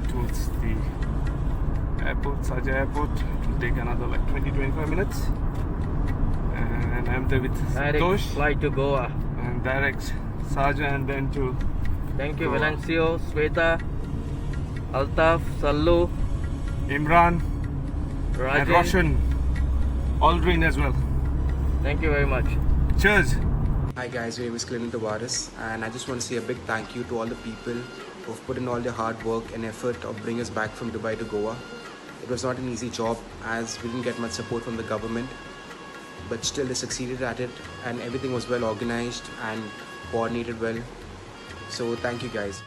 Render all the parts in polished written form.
towards the airport, Sharjah airport. It will take another like 20-25 minutes. And I'm there with Direct Santosh. flight to Goa. And direct Sharjah and then to Thank you, Goa. Valencio, Sweta, Altaf, Sallu, Imran and Rajan. Roshan. Aldrin as well. Thank you very much. Cheers. Hi guys, my name is Clement Tavares and I just want to say a big thank you to all the people who've put in all their hard work and effort of bringing us back from Dubai to Goa. It was not an easy job as we didn't get much support from the government, but still they succeeded at it and everything was well organized and coordinated well. So thank you guys.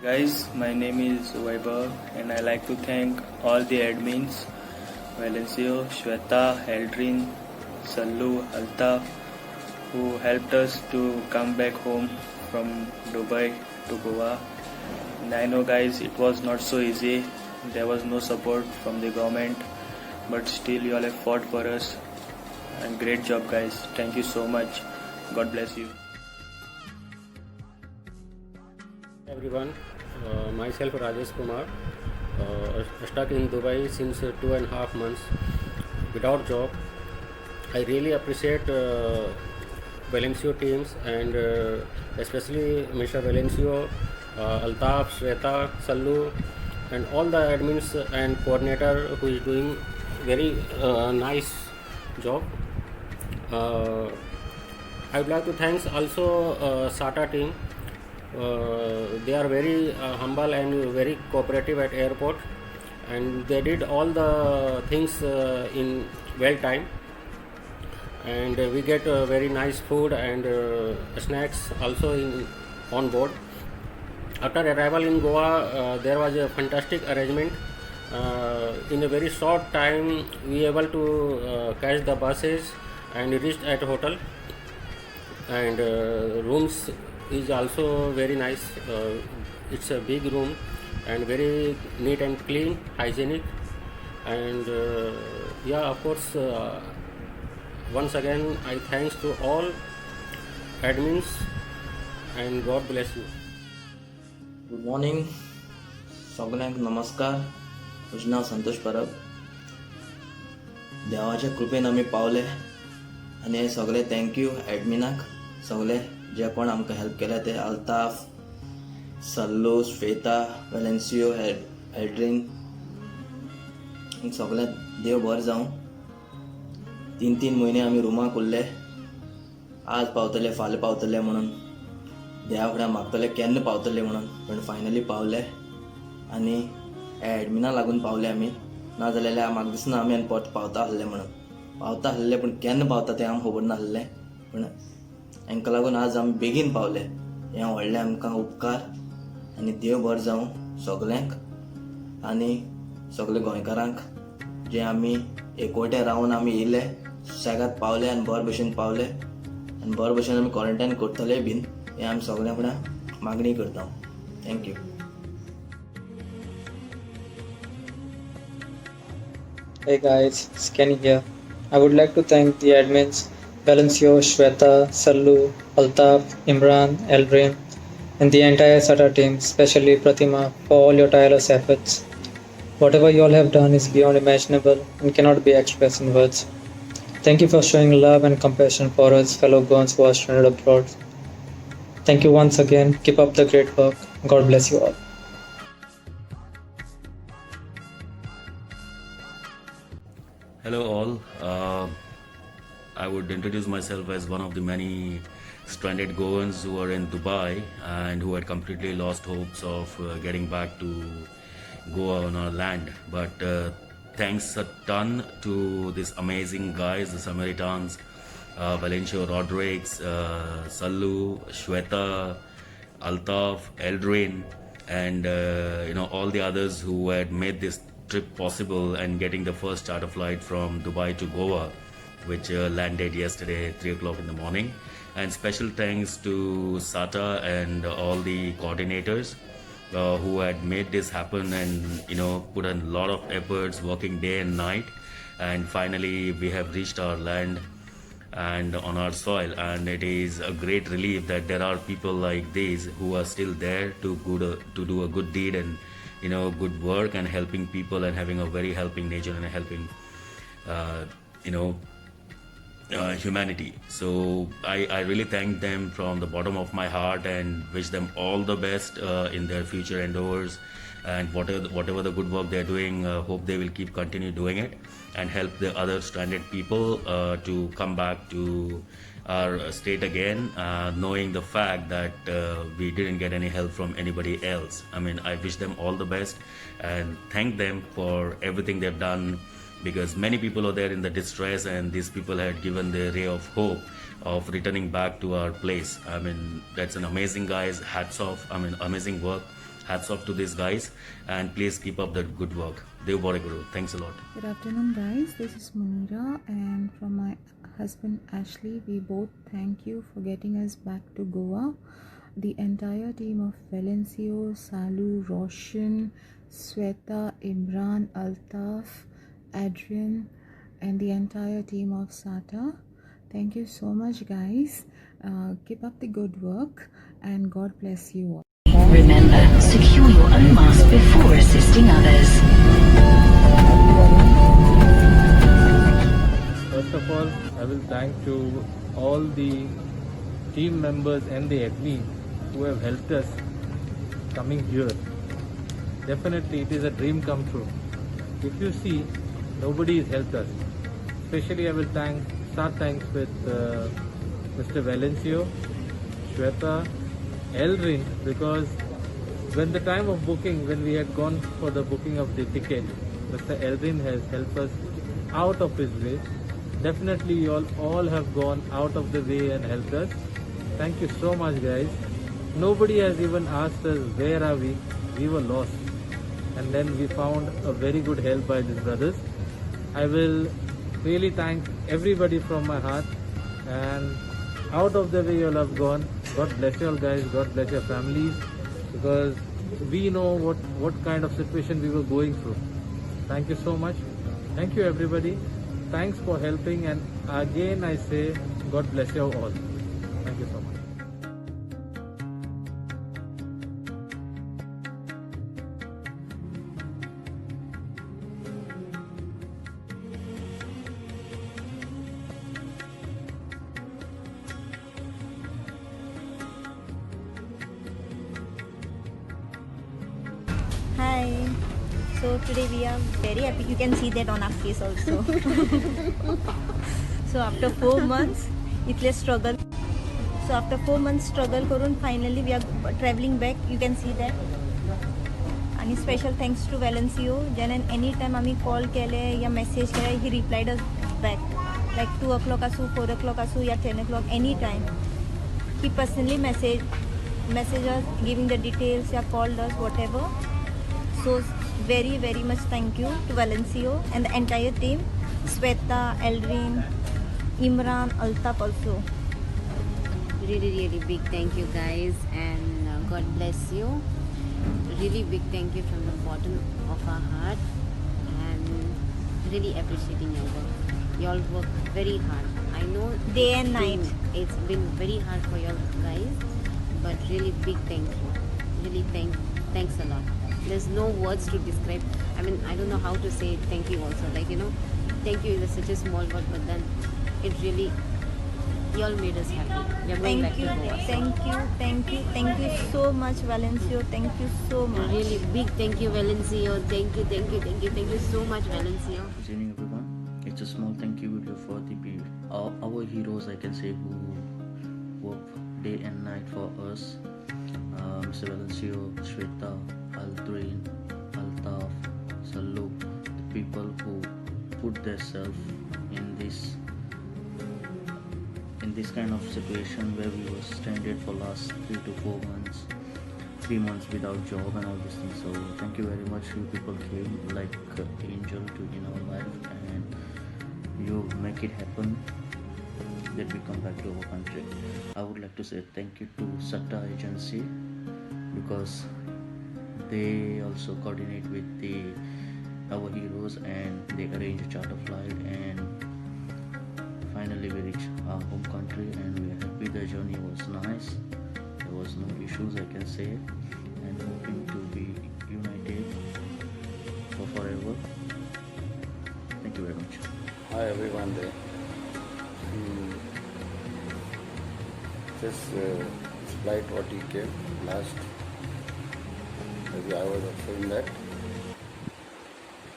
Guys, my name is Vaibhav and I like to thank all the admins, Valencio, Shweta, Eldrin, Sallu, Altaf, who helped us to come back home from Dubai to Goa. And I know guys, it was not so easy. There was no support from the government, but still you all have fought for us. And great job guys. Thank you so much. God bless you. Everyone, myself Rajesh Kumar, stuck in Dubai since 2.5 months without job. I really appreciate Valencio teams and especially Mr. Valencio, Altaf, Shweta, Sallu and all the admins and coordinator who is doing very nice job. I would like to thank also SATA team. They are very humble and very cooperative at airport, and they did all the things in well time, and we get very nice food and snacks also on board. After arrival in Goa, there was a fantastic arrangement. In a very short time we able to catch the buses and reached at hotel, and rooms is also very nice. It's a big room and very neat and clean, hygienic, and yeah, of course, once again I thanks to all admins and God bless you. Good morning सगळ्यांक नमस्कार. म्हजें नांव संतोष परब. देवाच्या कृपेन आमी पावले आनी हे सगळे thank you एडमिनाक सगळे जे कोण आमकां हेल्प केले ते अल्ताफ, सल्लू, श्वेता, वेलेन्सियो, एल्ड्रीन सगळे देव बरें जावं. 3 म्हयने आमी रुमाक उरले. आज पावतले फाल्यां पावतले म्हणून देवा फुड्यान मागतले केन्ना पावतले म्हणून, पण फायनली पावले आनी हे एडमिना लागून पावले आमी. नाजाल्यार म्हाका दिसना आमी आनी परत पावता आसले म्हणून. पावता आसले पूण केन्ना पावता तें आमकां खबर नासलें, पूण हांकां लागून आज आमी बेगीन पावले. हें व्हडलें आमकां उपकार आनी देव बरें जावं सगल्यांक आनी सगळे गोंयकारांक जे आमी एकवटे रावन आमी येयले, सुशेगाद पावले आनी बरे भशेन पावले आनी बरे भशेन आमी क्वॉरंटायन करतले बीन हें आमी सगळ्यां फुड्यान मागणी करता. Thank you. Hey guys, it's Kenny here. I would like to thank the admins Valencio, Shweta, Sallu, Altaf, Imran, Eldrin, and the entire SATA team, especially Pratima, for all your tireless efforts. Whatever you all have done is beyond imaginable and cannot be expressed in words. Thank you for showing love and compassion for us fellow Goans who are stranded abroad. Thank you once again. Keep up the great work. God bless you all. Hello all. I would introduce myself as one of the many stranded Goans who are in Dubai and who had completely lost hopes of getting back to Goa on our land. But thanks a ton to these amazing guys, the Samaritans, Valencio Rodriguez, Sallu, Shweta, Altaf, Eldrin, and all the others who had made this trip possible and getting the first charter flight from Dubai to Goa, which landed yesterday at 3 o'clock in the morning. And special thanks to SATA and all the coordinators who had made this happen and put in a lot of efforts working day and night and finally we have reached our land and on our soil, and it is a great relief that there are people like these who are still there to do a good deed and good work and helping people and having a very helping nature and helping uh, you know humanity. So I really thank them from the bottom of my heart and wish them all the best in their future endeavors, and whatever the good work they're doing, hope they will keep continue doing it and help the other stranded people to come back to our state again, knowing the fact that we didn't get any help from anybody else. I mean, I wish them all the best and thank them for everything they've done, because many people are there in the distress, and these people had given the ray of hope of returning back to our place. I mean, that's an amazing, guys. Hats off. I mean, amazing work. Hats off to these guys, and please keep up that good work. Dev Bore Guru. Thanks a lot. Good afternoon, guys. This is Munira, and from my husband Ashley, we both thank you for getting us back to Goa. The entire team of Valencio, Salu, Roshan, Sweta, Imran, Altaf, Adrian, and the entire team of SATA. Thank you so much, guys. Keep up the good work, and God bless you all. Remember, secure your own mask before assisting others. First of all, I will thank to all the team members and the admin who have helped us coming here. Definitely it is a dream come true. If you see, nobody has helped us. Especially I will start thanks with Mr. Valencio, Shweta, Elrin, because when the time of booking, when we had gone for the booking of the ticket, Mr. Elrin has helped us out of his way. Definitely you all have gone out of the way and helped us. Thank you so much, guys. Nobody has even asked us where are we. We were lost, and then we found a very good help by these brothers. I will really thank everybody from my heart, and out of the way you all have gone. God bless you all, guys. God bless your families, because we know what kind of situation we were going through. Thank you so much. Thank you, everybody. Thanks for helping, and again I say God bless you all. Thank you so much. Hi. So today we are very happy. You can see that on our face also. So after 4 months, इतले struggle. So after 4 months struggle करून finally we are traveling back. You can see that. आणि special thanks to Valencio. ज्याने any time आम्ही call केले या message केले, he replied us back. Like 2 o'clock असू, 4 o'clock असू या 10 o'clock, any time. He personally message us, giving the details, या called us, whatever. So very much thank you to Valencio and the entire team, Sweta, Eldrin, Imran, Altaf also. Really big thank you, guys, and God bless you. Really big thank you from the bottom of our heart, and really appreciating your work. You all work very hard. I know day and night. It's been very hard for you guys, but really big thank you. Really thanks a lot. There's no words to describe. I mean, I don't know how to say thank you also. Like, thank you is such a small word, but then it really, you all made us happy. We are going back to Goa. Thank you so much, Valencio. Thank you so much. Really big thank you, Valencio. Thank you so much, Valencio. Good evening, everyone. It's a small thank you video for our heroes, I can say, who work day and night for us. Mr. Valencio, Shweta, Aldrin, Altaf, Sallu, the people who put themselves in this kind of situation where we were stranded for last 3 to 4 months, 3 months without job and all these things. So thank you very much. You people came like angel in our life, and you make it happen that we come back to our country. I would like to say thank you to SATA agency, because they also coordinate with the our heroes, and they arranged a charter flight, and finally we reached our home country, and we are happy. The journey was nice. There was no issues, I can say, and hoping to be united for forever. Thank you very much. Hi everyone there. This flight what he came last, maybe I was also in that.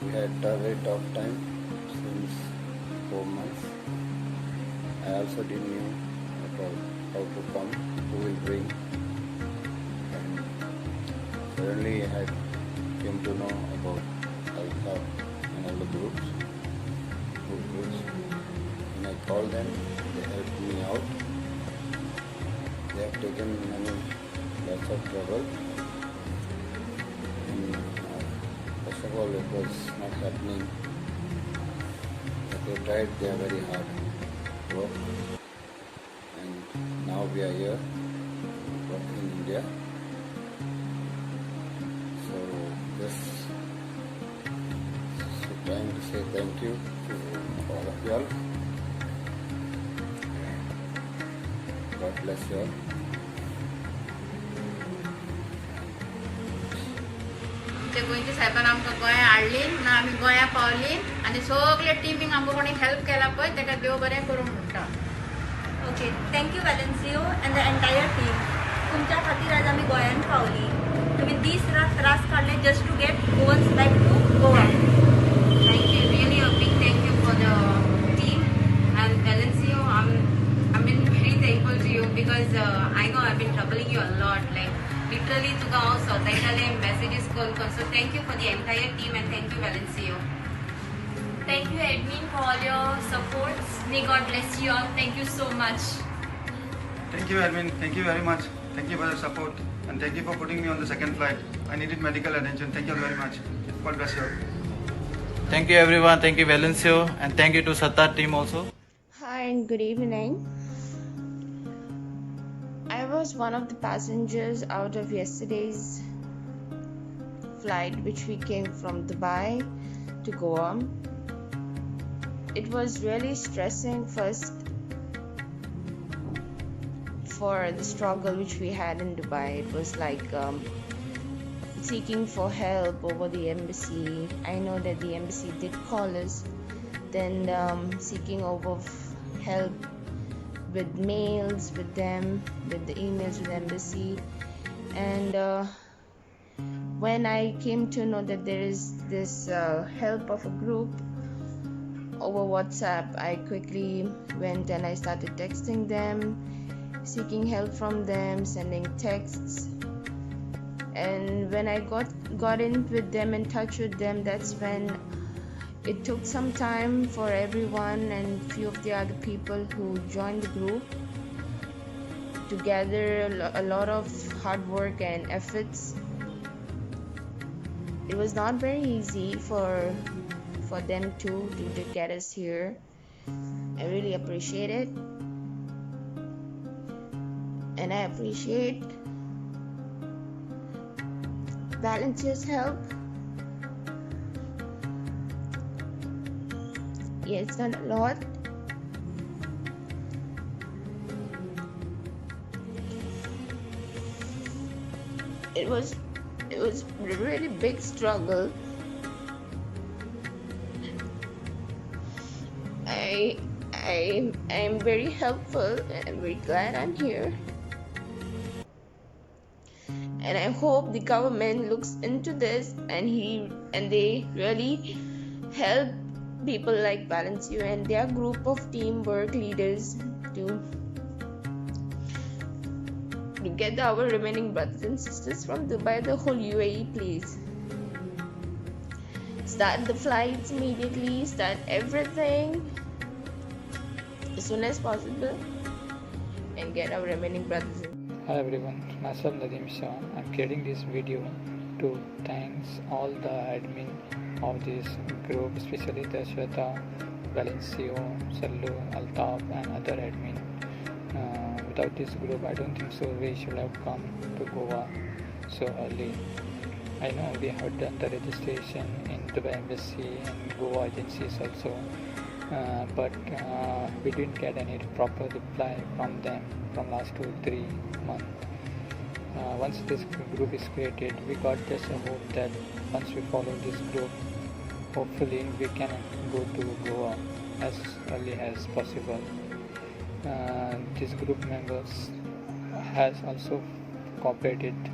We had a very tough time since 4 months. I also didn't know about how to come, who will bring, and suddenly I came to know about Alpha and all the groups. When I called them, they helped me out. They have taken lots of trouble. And, first of all, it was not happening. But they tried their very hard work. And now we are here, working in India. So just trying to say thank you to all of you all. God bless you all. ते गोंयच्या साहेबान आमकां गोंया हाडली ना आमी गोंया पावली आनी सगळे टिमीक आमकां कोणी हेल्प केला पळय ताका देव बरें करूं म्हणटा. Okay, thank you Valencio and the entire team. तुमच्या खातीर आज आमी गोंयान पावली. तुमी दीस रात त्रास काडले just to get Goans back to Goa. Thank you, really a big thank you for the team and Valencia. I'm been very thankful to you because I know I've been troubling you a lot. Like literally तुका हांव सोदायताले messages call कर. So thank you for the entire team and thank you Valencia. Thank you admin for all your supports. May God bless you all. Thank you so much. Thank you admin. Thank you very much. Thank you for your support and thank you for putting me on the second flight. I needed medical attention. Thank you very much. God bless you. Thank you everyone, thank you Valencia, and thank you to Satar team also. Hi and good evening. I was one of the passengers out of yesterday's flight which we came from Dubai to Goa. It was really stressing first for the struggle which we had in Dubai. It was like seeking for help over the embassy. I know that the embassy did call us, then seeking over help with mails with them, with the emails with the embassy, and when I came to know that there is this help of a group over WhatsApp, I quickly went and I started texting them, seeking help from them, sending texts. And when I got in with them, in touch with them, that's when it took some time for everyone and few of the other people who joined the group to gather a lot of hard work and efforts. It was not very easy for them to get us here. I really appreciate it, and I appreciate Valencia's help. He has done a lot. It was a really big struggle. I am very helpful and I'm very glad I'm here. And I hope the government looks into this and they really help people like Valencia and their group of teamwork leaders to get our remaining brothers and sisters from Dubai, the whole UAE, please. Start the flights immediately, start everything as soon as possible and get our remaining brothers in. Hi everyone, myself Nadeem Shah. I'm creating this video to thank all the admin of this group, especially the Shweta, Valencia, Sallu, Altaf and other admin. Without this group, I don't think so we should have come to Goa so early. I know we have done the registration in Dubai Embassy and Goa agencies also, but we didn't get any proper reply from them from last 2-3 months. Once this group is created, we got just a hope that once we follow this group, hopefully we can go to Goa as early as possible. This group members has also cooperated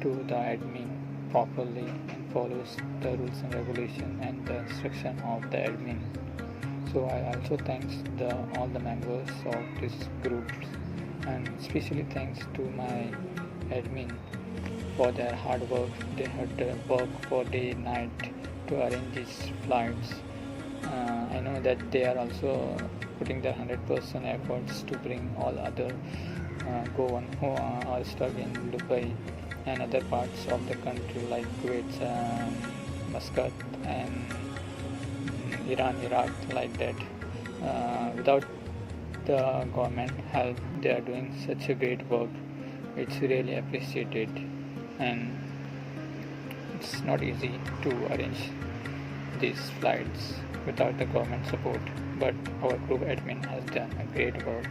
to the admin properly and follows the rules and regulation and the instruction of the admin. So I also thanks all the members of this group, and especially thanks to my admin for their hard work. They had to work for day and night to arrange these flights. I know that they are also putting their 100% efforts to bring all other Goan who are stuck in Dubai and other parts of the country like Kuwait, Muscat and Iran, Iraq, like that. Without the government help, they are doing such a great work. It's really appreciated, and it's not easy to arrange these flights without the government support, but our group admin has done a great work.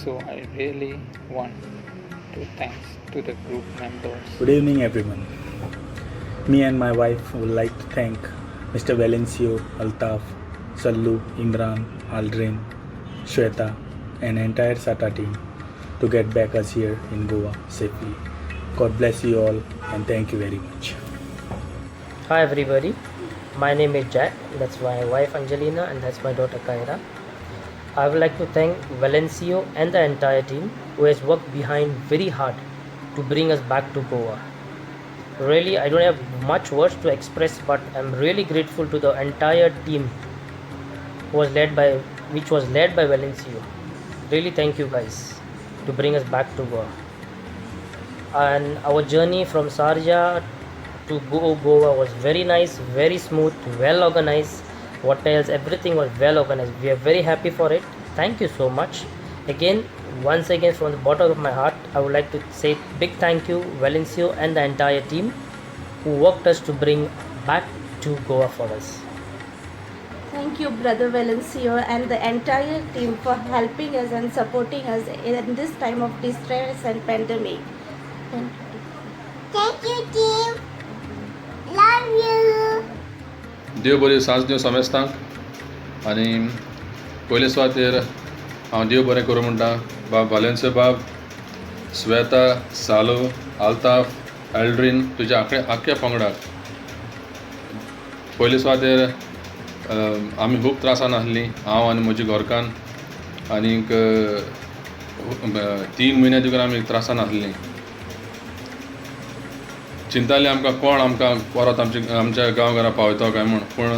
So I really want to thanks to the group members. Good evening everyone. Me and my wife would like to thank Mr. Valencio, Altaf, Sallu, Imran, Aldrin, Shweta and entire SATA team to get back us here in Goa safely. God bless you all and thank you very much. Hi everybody, my name is Jack, that's my wife Angelina and that's my daughter Kyra. I would like to thank Valencio and the entire team who has worked behind very hard to bring us back to Goa. Really, I don't have much words to express, but I'm really grateful to the entire team which was led by Valencio. Really thank you guys to bring us back to Goa. And our journey from Sharjah to Goa was very nice, very smooth, well organized. Hotels, everything was well organized. We are very happy for it. Thank you so much. Once again from the bottom of my heart, I would like to say big thank you Valencio and the entire team who worked us to bring back to Goa for us. Thank you, Brother Valencio and the entire team for helping us and supporting us in this time of distress and pandemic. Thank you, team. Love you. देव बरी सांज दिव समेस्तांक आनी पयले सुवातेर हांव देव बरें करूं म्हणटा बाब वालेन्सियो बाब, श्वेता, सालू, आल्ताफ, एल्ड्रीन तुज्या आख्या पंगडाक पयले सुवातेर आमी खूब त्रासान आसलीं हांव आनी म्हजी घरकान्न आनीक 3 म्हयने तितून आमी त्रासान आसलीं चिंतालीं आमकां कोण आमकां परत आमच्या गांवघरा पावयतो काय म्हूण पूण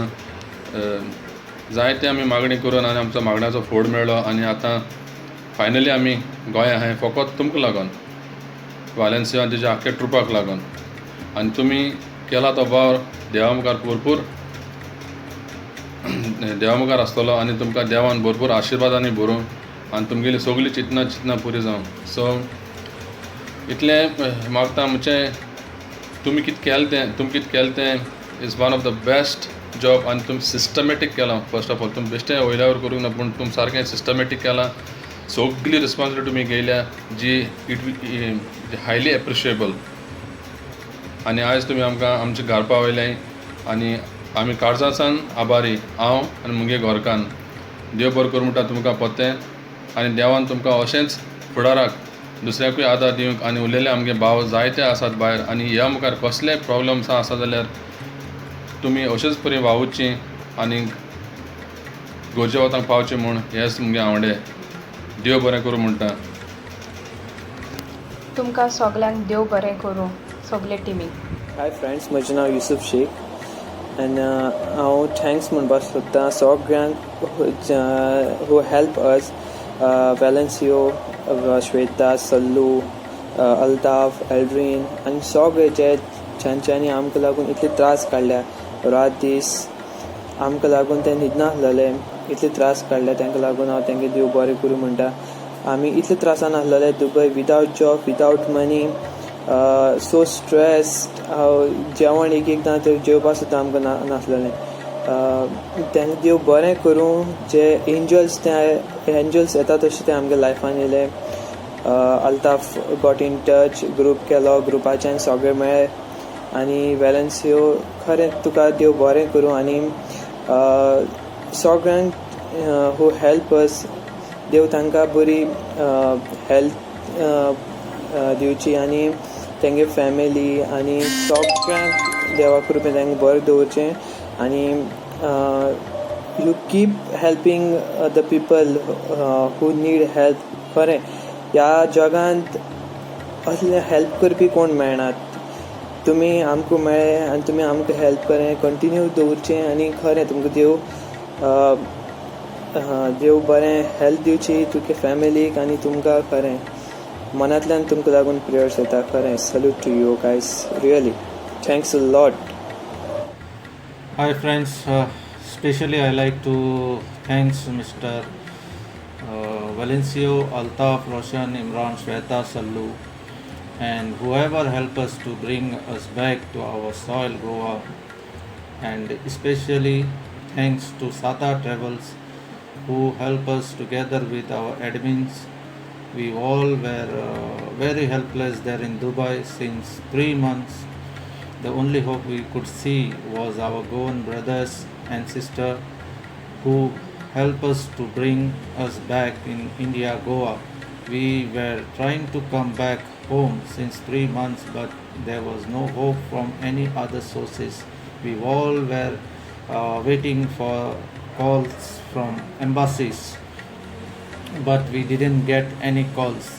जायते आमी मागणी करून आनी आमचो मागण्याचो फोड मेळ्ळो आनी आतां फायनली आमी गोंया आहाय फकत तुमकां लागून वालेन्सियो आनी तेज्या आख्या ट्रुपाक लागून आनी तुमी केला तो वावर देवा मुखार भरपूर देवा मुखार आसतलो आनी तुमकां देवान भरपूर आशिर्वादांनी भरूं आनी तुमगेली सगळीं चिंतना पुरी जावं सो इतलें मागता म्हणचें तुमी कितें केलें तें is one of the best job आनी तुमी सिस्टमॅटीक केलां फर्स्ट ऑफ ऑल तुमी बेश्टें वयल्यावर करूंक ना पूण तुमी सारकें सिस्टमॅटीक केलां सगळी रिस्पॉन्सिबिलिटी तुमी घेयल्या जी हायली एप्रिशिएबल आनी आयज तुमी आमकां आमच्या घर पावयलें आनी आमी काळजासान आभारी हांव आनी मुगे घरकान्न देव बरें करूं म्हणटा तुमकां पोतें आनी देवान तुमकां अशेंच फुडाराक दुसऱ्याकूय आदार दिवंक आनी उरलेले आमगे भाव जायते आसात भायर आनी ह्या मुखार कसलेय प्रॉब्लम्स आसा जाल्यार तुमी अशेंच परी वावुची आनी घरच्या वतांक पावचें म्हूण हेंच मुगे आवडे देव बरें करूं म्हणटा तुमकां सगल्यांक देव बरें करूं सगळे टिमीक. हाय फ्रेंड्स, म्हजें नांव युसूफ शेख आनी हांव थँक्स म्हणपाक सोदतां सगळ्यांक who help us Valencio, Shweta, Sallu, Altaf, Eldrin आनी सगळे ज्यांच्यांनी आमकां लागून इतले त्रास काडल्या रात दीस आमकां लागून ते न्हिदना आसलेले इतले त्रास काडले तांकां लागून हांव तांकां देव बरें करूं म्हणटा. आमी इतले त्रासान आसलेले Dubai without job without money so stressed जेवण एक एकदां तर जेवपा सुद्दां आमकां नासलेलें तेंकां देव बरें करूं जे एंजल्स येता तशें ते आमच्या लायफान येयले Altaf got in touch group केलो ग्रुपाच्यान सगळे मेळ्ळे आनी वेलेन्सियो खरें तुका देव बरें करूं आनी सगळ्यांक हू हेल्प अस देव तांकां बरी हेल्थ दिवची आनी तेंगे फॅमिली आनी सगळ्यांक देवा कृपेन तांकां बरें दवरचें आनी you keep helping the people who need help खरें ह्या जगांत असले हेल्प करपी कोण मेळनात तुमी आमकां मेळ्ळे आनी तुमी आमकां हेल्प करें कंटिन्यू दवरचें आनी खरें तुमकां देव बरें हेल्थ दिवची तुगे फॅमिलीक आनी तुमकां खरें मनांतल्यान तुमकां लागून प्रेयर्स येता खरें salute to you guys really thanks a lot Hi friends, especially I like to thanks Mr. Valencio, Altaf, Roshan, Imran, Shweta, Sallu and whoever helped us to bring us back to our soil Goa, and especially thanks to Sata Travels who helped us together with our admins. We all were very helpless there in Dubai since 3 months. The only hope we could see was our Goan brothers and sisters who helped us to bring us back in India, Goa. We were trying to come back home since 3 months, but there was no hope from any other sources. We all were waiting for calls from embassies, but we didn't get any calls.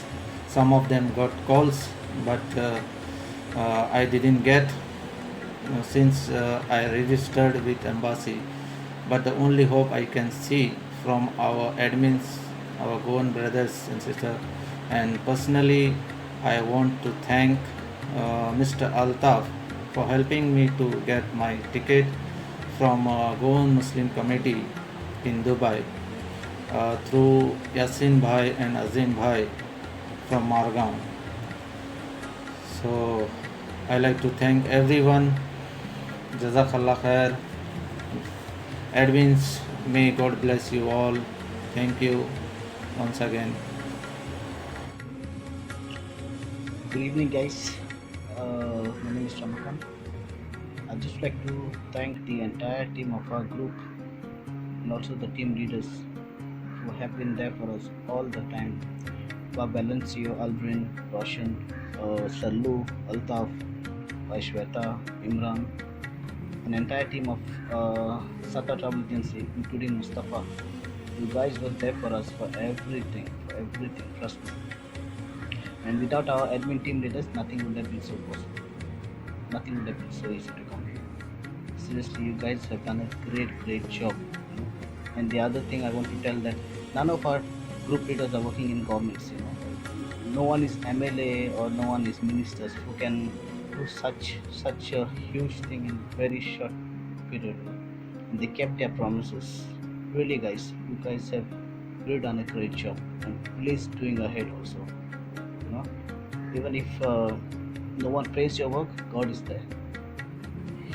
Some of them got calls, but I didn't get since I registered with embassy. But the only hope I can see from our admins, our Goan brothers and sisters, and personally I want to thank Mr. Altaf for helping me to get my ticket from Goan Muslim committee in Dubai through Yasin Bhai and Azim Bhai from Margaon. So I like to thank everyone. Jazakallah khair. Admins, may God bless you all. Thank you once again. Good evening, guys. My name is Ramakan. I'd just like to thank the entire team of our group and also the team leaders who have been there for us all the time. Valencio, Aldrin, Roshan, Sallu, Altaf, Shweta, Imran, an entire team of Sata Travel Agency, including Mustafa. You guys were there for us for everything, trust me. And without our admin team leaders, nothing would have been so possible. Nothing would have been so easy to come here. Seriously, you guys have done a great job. And the other thing I want to tell that none of our group leaders are working in governments. No one is MLA or no one is ministers who can do such a huge thing in very short period. And they kept their promises. Really, guys, you guys have really done a great job, and please doing ahead also. Even if no one praise your work, God is there.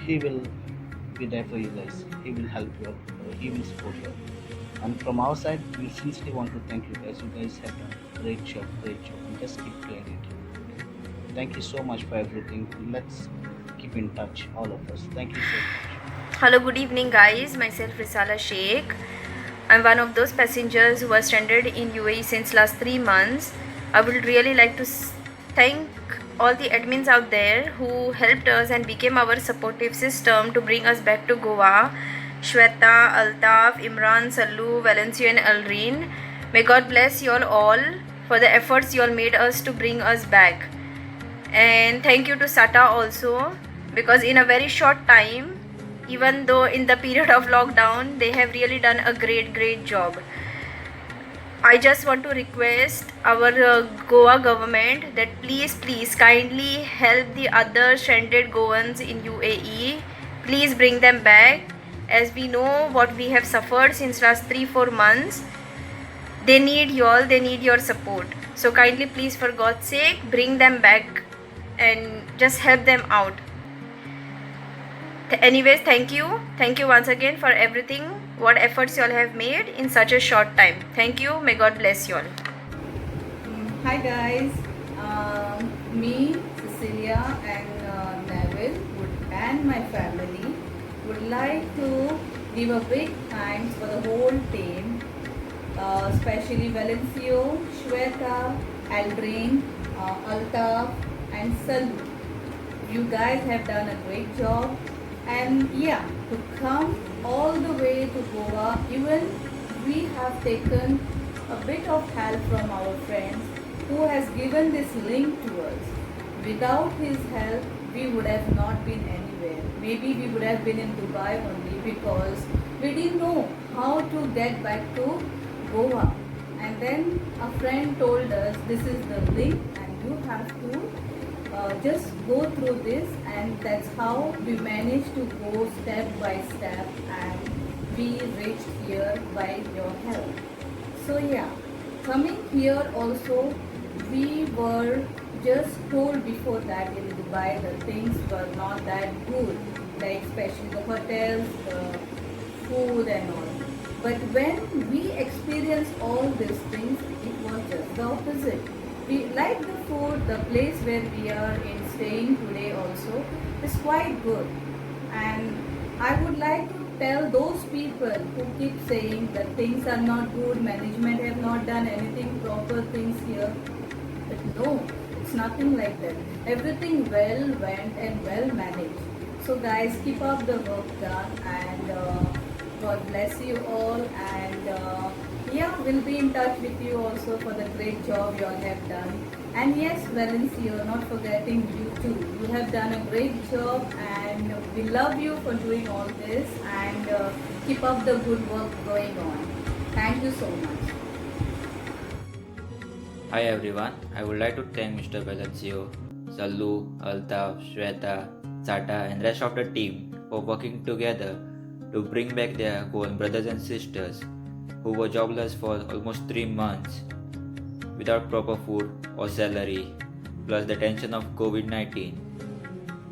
He will be there for you guys. He will help you. He will support you. And from our side, we sincerely want to thank you guys. You guys have done a great job, and just keep doing it. Thank you so much for everything. Let's keep in touch, all of us. Thank you so much. Hello, good evening, guys. Myself Risala Sheikh. I'm one of those passengers who were stranded in UAE since last 3 months. I would really like to thank all the admins out there who helped us and became our supportive system to bring us back to Goa. Shweta, Altaf, Imran, Sallu, Valencio and Alreen. May God bless you all for the efforts you all made us to bring us back. And thank you to Sata also, because in a very short time, even though in the period of lockdown, they have really done a great job. I just want to request our Goa government that please kindly help the other stranded Goans in UAE. Please bring them back, as we know what we have suffered since last 3-4 months. They need you all, they need your support. So kindly please, for God's sake, bring them back and just help them out. Anyways, thank you once again for everything, what efforts you all have made in such a short time. Thank you. May God bless you all. Hi guys, me, Cecilia and Neville and my family would like to give a big thanks for the whole team, especially Valencio, Shweta, Aldrin, Altaf and Salu. You guys have done a great job, and yeah, to come all the way to Goa, even we have taken a bit of help from our friends who has given this link to us. Without his help, we would have not been anywhere. Maybe we would have been in Dubai only because we didn't know how to get back to Goa. And then a friend told us this is the link and you have to just go through this, and that's how we managed to go step by step and we reached here by your help. So yeah, coming here also, we were just told before that in Dubai the things were not that good, like especially the hotels, the food and all. But when we experienced all these things, it was just the opposite. We like the food, the place where we are in staying today also is quite good. And I would like to tell those people who keep saying that things are not good, management have not done anything proper things here. But no, it's nothing like that. Everything well went and well managed. So guys, keep up the work done, and God bless you all, and yeah, we'll be in touch with you also for the great job you all have done. And yes, Valencio, not forgetting you too. You have done a great job, and we love you for doing all this, and keep up the good work going on. Thank you so much. Hi everyone, I would like to thank Mr. Valencio, Sallu, Altaf, Shweta, Sata and rest of the team for working together to bring back their Goan brothers and sisters who were jobless for almost 3 months without proper food or salary, plus the tension of COVID-19.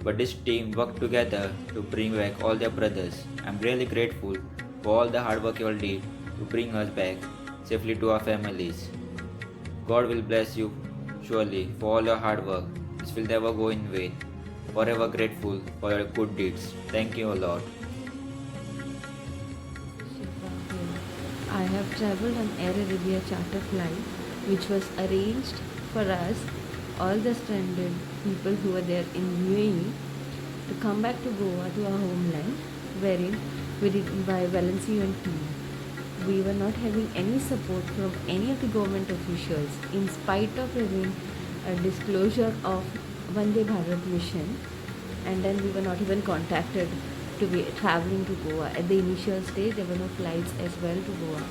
But this team worked together to bring back all their brothers. I'm really grateful for all the hard work you all did to bring us back safely to our families. God will bless you surely for all your hard work. This will never go in vain. Forever grateful for your good deeds. Thank you a lot. I have travelled on Air Arabia charter flight, which was arranged for us, all the stranded people who were there in UAE, to come back to Goa, to our homeland, wherein we did by Valencio and team. We were not having any support from any of the government officials, in spite of having a disclosure of Vande Bharat mission, and then we were not even contacted to be traveling to Goa. At the initial stage, there were no flights as well to Goa.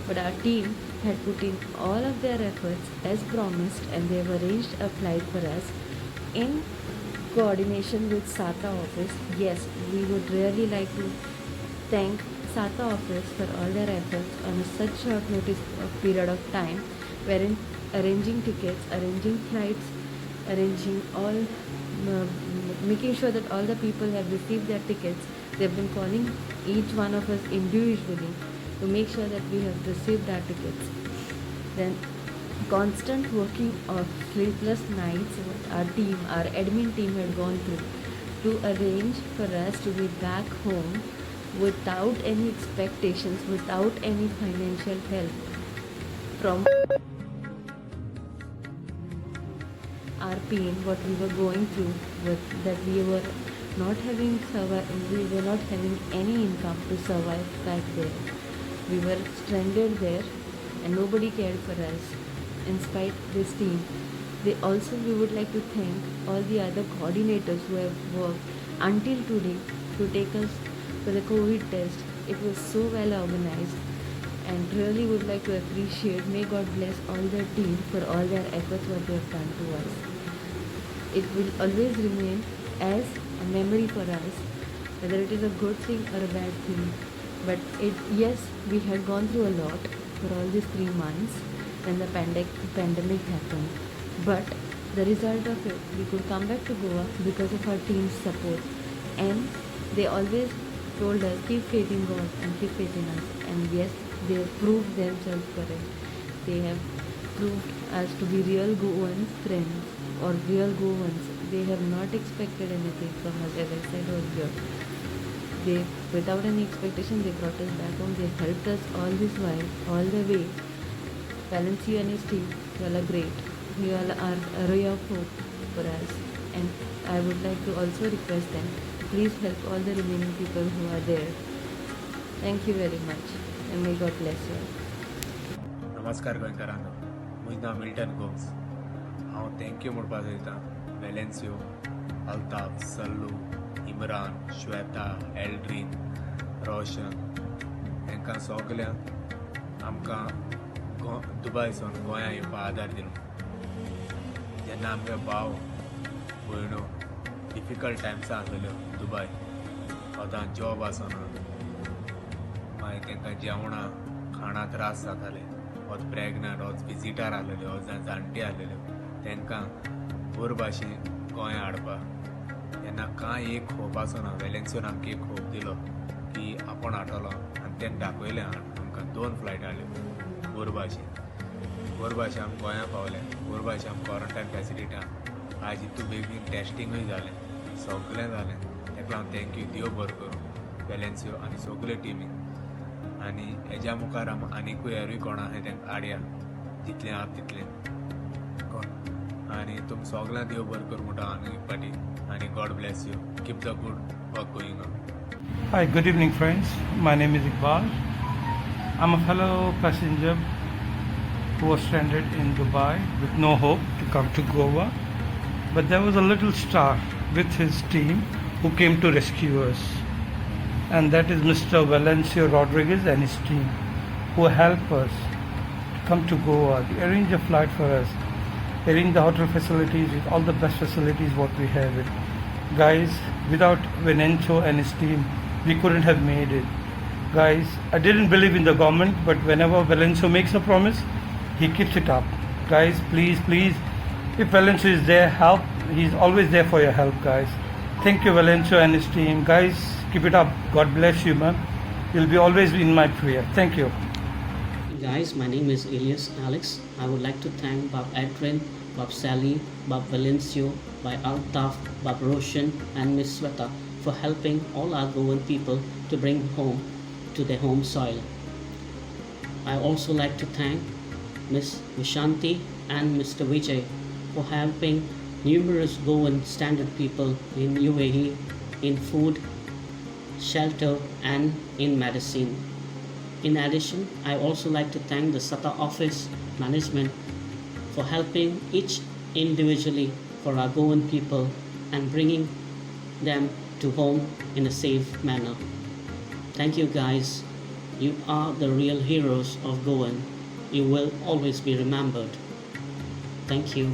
But our team had put in all of their efforts as promised, and they have arranged a flight for us in coordination with SATA office. Yes, we would really like to thank SATA office for all their efforts on such short notice of period of time, wherein arranging tickets, arranging flights, arranging all, making sure that all the people have received their tickets. They've been calling each one of us individually to make sure that we have received our tickets. Then constant working of sleepless nights, what our team, our admin team had gone through to arrange for us to be back home without any expectations, without any financial help from our pain, what we were going through, with that we were not having any income to survive back there. We were stranded there and nobody cared for us. In spite of this team, we would like to thank all the other coordinators who have worked until today to take us for the COVID test. It was so well organized, and really would like to appreciate. May God bless all the team for all their efforts what they have done to us. It will always remain as a memory for us, whether it is a good thing or a bad thing. But yes, we had gone through a lot for all these 3 months when the pandemic happened. But The result of it, we could come back to Goa because of our team's support. And they always told us, keep faith in God and keep faith in us. And yes, they have proved themselves correct. They have proved us to be real Goans friends or real Goans. They have not expected anything from us, as I said earlier. They, without any expectation, they brought us back home. They helped us all this while, all the way. Valencio and his team, you all are great. You all are a ray of hope for us. And I would like to also request them, please help all the remaining people who are there. Thank you very much. And may God bless you. नमस्कार गोंयकारांनो, म्हजें नांव Milton Gomes. हांव thank you म्हणपाक सोदतां वेलेन्सियो, Altaf, Sallu, Imran, Shweta, Aldrin, रोशन हांकां सगल्यांक आमकां दुबयसून गोंयां येवपाक आदार दिलो. जेन्ना आमगे भाव भयणो डिफिकल्ट टायम्सां आसलेल्यो दुबय, वतां जॉब आसना, मागीर तांकां जेवणां खाणा त्रास जाताले, वच प्रेग्नंट, वच विजिटार आसलेल्यो, वच जाणटी आसलेल्यो, तांकां बरे भाशेन गोंया हाडपाक. तेन्ना कांय एक होप आसना. वेलेन्सियोन आमकां एक होप दिलो की आपूण हाडटलो, आनी तें दाखयलें. आमकां 2 फ्लायट हाडल्यो बरे भाशेन. बरे भाशेन आमी गोंया पावले. बरे भाशेन आमी क्वॉरंटायन फेसिलिटी आज इतू बेगीन टेस्टिंगूय जालें, सगळें जालें. ताका हांव थँक्यू, देव बरो करूं वेलेन्सियो आनी सगळे टिमीक. आनी हेज्या मुखार आनीकूय हेरूय कोण आसा तांकां हाडया, जितलें आसा तितलें कोण. आनी तुम सगळ्यांक देव बरो करूं म्हणटा आनी एक पाटी. आनी God bless you. Keep the good work going on. Hi, good evening, friends. My name is Iqbal. I'm a fellow passenger who was stranded in Dubai with no hope to come to Goa. But there was a little star with his team who came to rescue us. And that is Mr. Valencio Rodriguez and his team who helped us to come to Goa. They arranged a flight for us, arranged the hotel facilities with all the best facilities what we have it. Guys, without Valencio and his team, we couldn't have made it. Guys, I didn't believe in the government, but whenever Valencio makes a promise, he keeps it up. Guys, please, please, if Valencio is there, help. He's always there for your help, guys. Thank you, Valencio and his team. Guys, keep it up. God bless you, man. You'll be always in my prayer. Thank you. Guys, my name is Elias Alex. I would like to thank Bob Adrian, Bob Sally, Bob Valencio, by Altaf, Bob Roshan, and Miss Sweta for helping all our Goan people to bring home to their home soil. I also like to thank Miss Vishanti and Mr. Vijay for helping numerous Goan standard people in UAE in food, shelter, and in medicine. In addition, I also like to thank the SATA office management for helping each individually for our Goan people and bringing them to home in a safe manner. Thank you guys. You are the real heroes of Goan. You will always be remembered. Thank you.